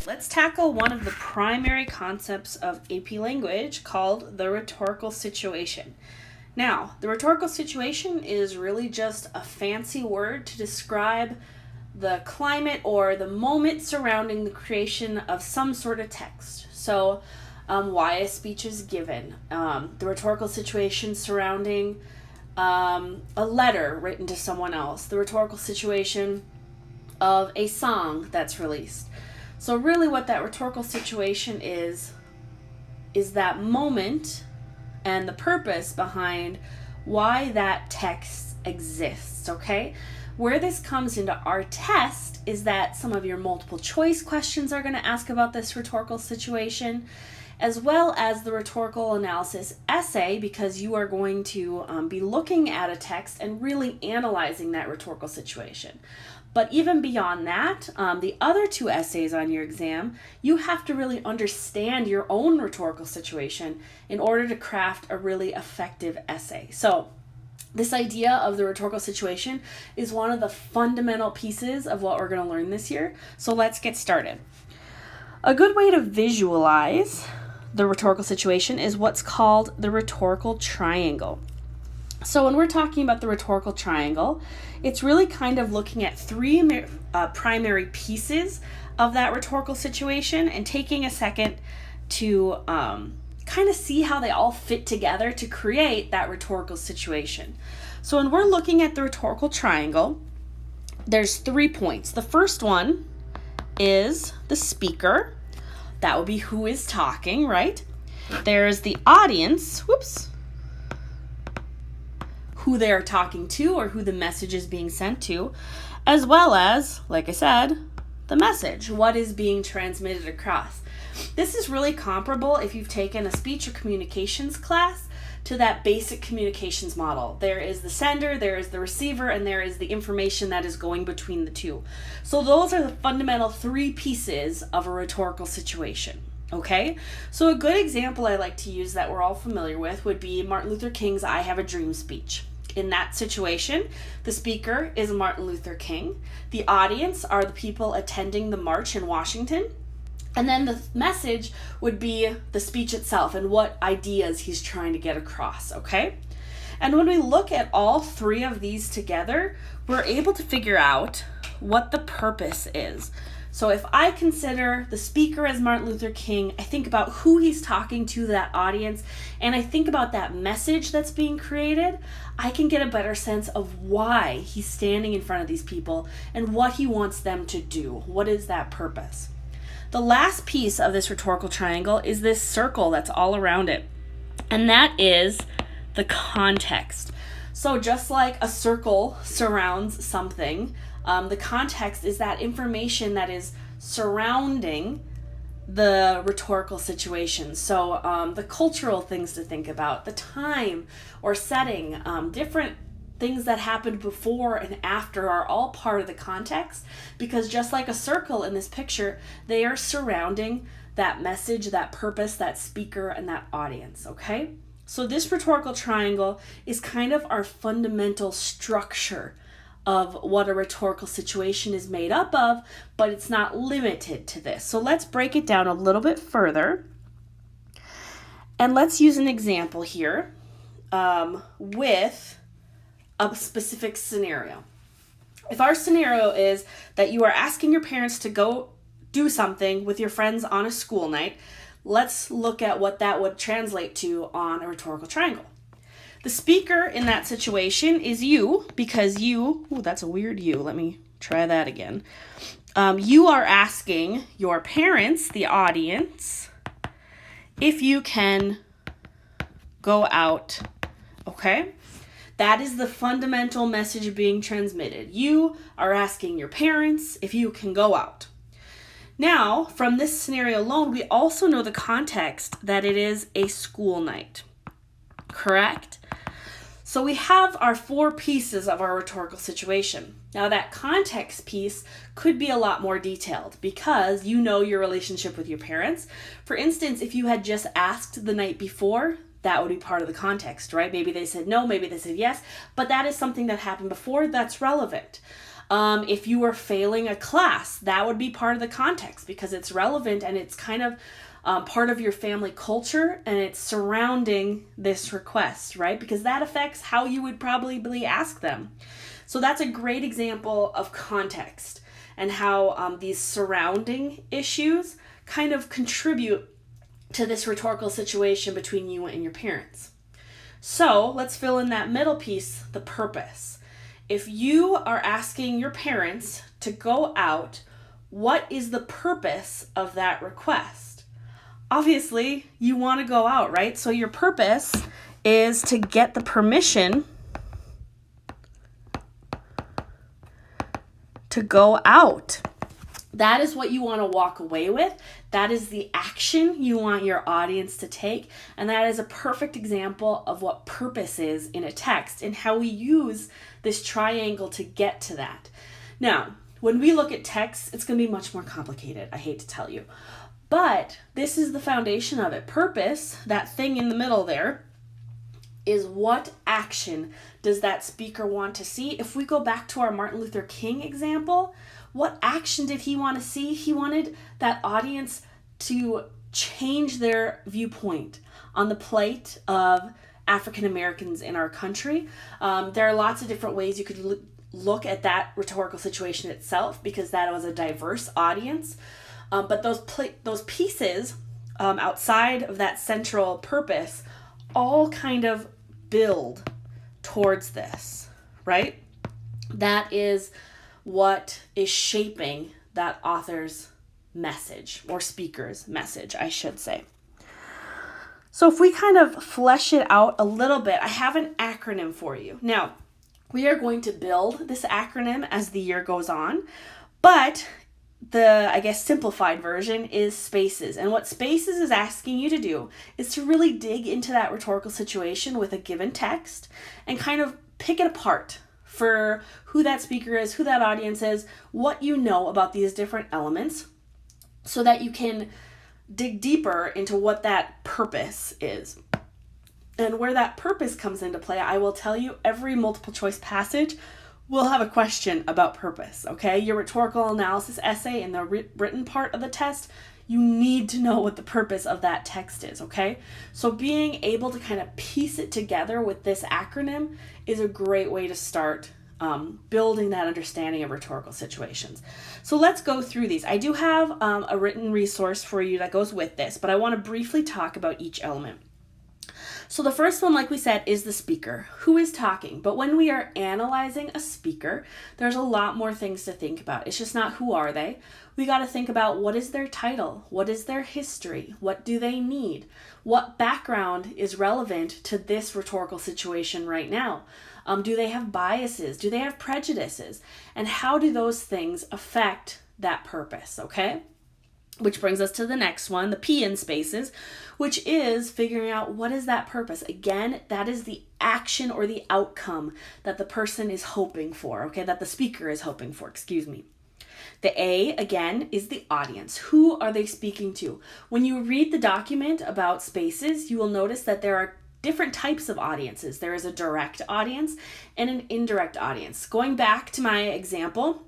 Let's tackle one of the primary concepts of AP language called the rhetorical situation. Now, the rhetorical situation is really just a fancy word to describe the climate or the moment surrounding the creation of some sort of text. So, why a speech is given, the rhetorical situation surrounding a letter written to someone else, the rhetorical situation of a song that's released. So really what that rhetorical situation is that moment and the purpose behind why that text exists, okay? Where this comes into our test is that some of your multiple choice questions are going to ask about this rhetorical situation, as well as the rhetorical analysis essay, because you are going to be looking at a text and really analyzing that rhetorical situation. But even beyond that, the other two essays on your exam, you have to really understand your own rhetorical situation in order to craft a really effective essay. So this idea of the rhetorical situation is one of the fundamental pieces of what we're going to learn this year. So let's get started. A good way to visualize the rhetorical situation is what's called the rhetorical triangle. So when we're talking about the rhetorical triangle, it's really kind of looking at three primary pieces of that rhetorical situation and taking a second to kind of see how they all fit together to create that rhetorical situation. So when we're looking at the rhetorical triangle, there's 3 points. The first one is the speaker. That would be who is talking, right? There's the audience, who they're talking to or who the message is being sent to, as well as, like I said, the message, what is being transmitted across. This is really comparable if you've taken a speech or communications class to that basic communications model. There is the sender, there is the receiver, and there is the information that is going between the two. So those are the fundamental 3 pieces of a rhetorical situation. Okay, so a good example I like to use that we're all familiar with would be Martin Luther King's I Have a Dream speech. In that situation, the speaker is Martin Luther King. The audience are the people attending the march in Washington. And then the message would be the speech itself and what ideas he's trying to get across, okay? And when we look at all 3 of these together, we're able to figure out what the purpose is. So if I consider the speaker as Martin Luther King, I think about who he's talking to, that audience, and I think about that message that's being created, I can get a better sense of why he's standing in front of these people and what he wants them to do. What is that purpose? The last piece of this rhetorical triangle is this circle that's all around it, and that is the context. So just like a circle surrounds something, the context is that information that is surrounding the rhetorical situation. So the cultural things to think about, the time or setting, different things that happened before and after are all part of the context, because just like a circle in this picture, they are surrounding that message, that purpose, that speaker, and that audience, okay? So this rhetorical triangle is kind of our fundamental structure of what a rhetorical situation is made up of, but it's not limited to this. So let's break it down a little bit further. And let's use an example here with a specific scenario. If our scenario is that you are asking your parents to go do something with your friends on a school night, let's look at what that would translate to on a rhetorical triangle. The speaker in that situation is you, because you, that's a weird you, let me try that again. You are asking your parents, the audience, if you can go out, okay? That is the fundamental message being transmitted. You are asking your parents if you can go out. Now, from this scenario alone, we also know the context that it is a school night, correct? So we have our 4 pieces of our rhetorical situation. Now that context piece could be a lot more detailed because you know your relationship with your parents. For instance, if you had just asked the night before, that would be part of the context, right? Maybe they said no, maybe they said yes, but that is something that happened before that's relevant. If you were failing a class, that would be part of the context because it's relevant and it's kind of part of your family culture and it's surrounding this request, right? Because that affects how you would probably ask them. So that's a great example of context and how these surrounding issues kind of contribute to this rhetorical situation between you and your parents. So let's fill in that middle piece, the purpose. If you are asking your parents to go out, what is the purpose of that request? Obviously, you want to go out, right? So your purpose is to get the permission to go out. That is what you want to walk away with. That is the action you want your audience to take. And that is a perfect example of what purpose is in a text and how we use this triangle to get to that. Now, when we look at text, it's going to be much more complicated. I hate to tell you. But this is the foundation of it. Purpose, that thing in the middle there, is what action does that speaker want to see? If we go back to our Martin Luther King example, what action did he want to see? He wanted that audience to change their viewpoint on the plight of African Americans in our country. There are lots of different ways you could look at that rhetorical situation itself because that was a diverse audience. But those pieces outside of that central purpose all kind of build towards this, right? That is what is shaping that author's message or speaker's message, I should say. So if we kind of flesh it out a little bit, I have an acronym for you. Now, we are going to build this acronym as the year goes on, but the, I guess, simplified version is spaces. And what spaces is asking you to do is to really dig into that rhetorical situation with a given text and kind of pick it apart for who that speaker is, who that audience is, what you know about these different elements so that you can dig deeper into what that purpose is. And where that purpose comes into play, I will tell you every multiple choice passage will have a question about purpose, okay? Your rhetorical analysis essay in the written part of the test, you need to know what the purpose of that text is, okay? So being able to kind of piece it together with this acronym is a great way to start building that understanding of rhetorical situations. So let's go through these. I do have a written resource for you that goes with this, but I want to briefly talk about each element. So the first one, like we said, is the speaker. Who is talking? But when we are analyzing a speaker, there's a lot more things to think about. It's just not who are they. We got to think about what is their title? What is their history? What do they need? What background is relevant to this rhetorical situation right now? Do they have biases? Do they have prejudices? And how do those things affect that purpose, okay? Which brings us to the next one, the P in spaces, which is figuring out what is that purpose. Again, that is the action or the outcome that the person is hoping for, okay, that the speaker is hoping for, The A, again, is the audience. Who are they speaking to? When you read the document about spaces, you will notice that there are different types of audiences. There is a direct audience and an indirect audience. Going back to my example,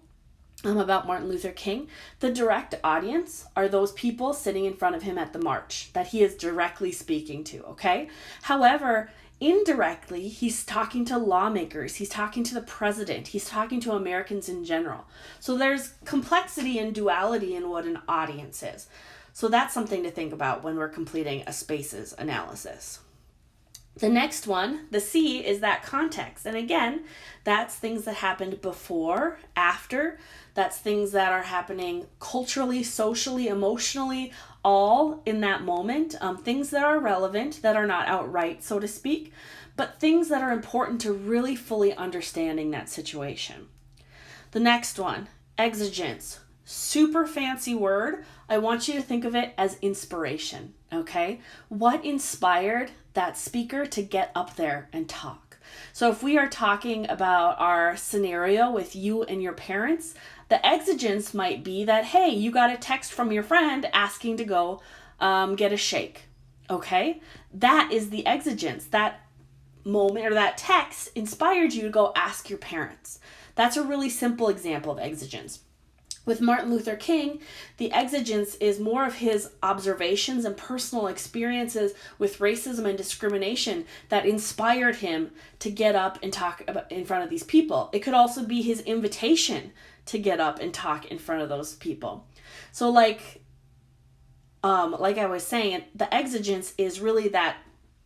about Martin Luther King, the direct audience are those people sitting in front of him at the march that he is directly speaking to, okay? However, indirectly, he's talking to lawmakers, he's talking to the president, he's talking to Americans in general. So there's complexity and duality in what an audience is. So that's something to think about when we're completing a spaces analysis. The next one, the C, is that context. And again, that's things that happened before, after. That's things that are happening culturally, socially, emotionally, all in that moment. Things that are relevant, that are not outright, so to speak, but things that are important to really fully understanding that situation. The next one, exigence. Super fancy word. I want you to think of it as inspiration, okay? What inspired that speaker to get up there and talk? So if we are talking about our scenario with you and your parents, the exigence might be that, hey, you got a text from your friend asking to go get a shake, okay? That is the exigence. That moment or that text inspired you to go ask your parents. That's a really simple example of exigence. With Martin Luther King, the exigence is more of his observations and personal experiences with racism and discrimination that inspired him to get up and talk about in front of these people. It could also be his invitation to get up and talk in front of those people. So like I was saying, the exigence is really that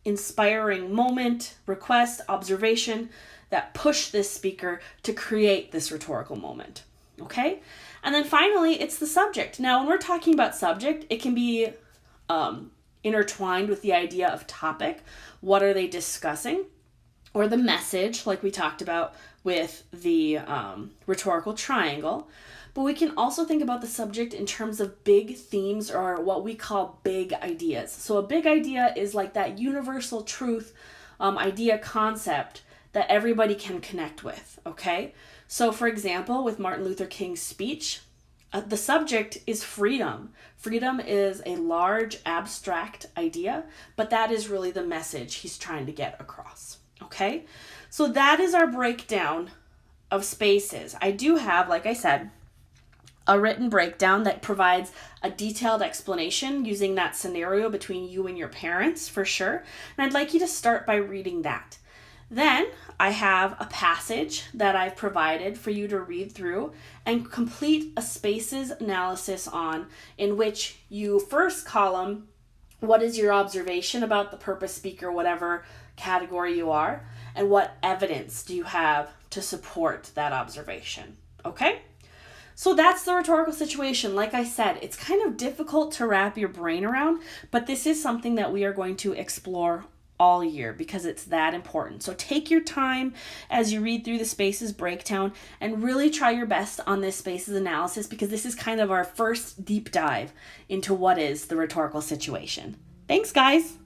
inspiring moment, request, observation that pushed this speaker to create this rhetorical moment. Okay? And then finally, it's the subject. Now, when we're talking about subject, it can be intertwined with the idea of topic. What are they discussing? Or the message, like we talked about with the rhetorical triangle. But we can also think about the subject in terms of big themes or what we call big ideas. So a big idea is like that universal truth idea concept that everybody can connect with, okay? So for example, with Martin Luther King's speech, the subject is freedom. Freedom is a large abstract idea, but that is really the message he's trying to get across, okay? So that is our breakdown of spaces. I do have, like I said, a written breakdown that provides a detailed explanation using that scenario between you and your parents for sure. And I'd like you to start by reading that. Then I have a passage that I've provided for you to read through and complete a spaces analysis on, in which you first column, what is your observation about the purpose, speaker, whatever category you are, and what evidence do you have to support that observation, okay? So that's the rhetorical situation. Like I said, it's kind of difficult to wrap your brain around, but this is something that we are going to explore all year because it's that important. So take your time as you read through the spaces breakdown and really try your best on this spaces analysis, because this is kind of our first deep dive into what is the rhetorical situation. Thanks, guys.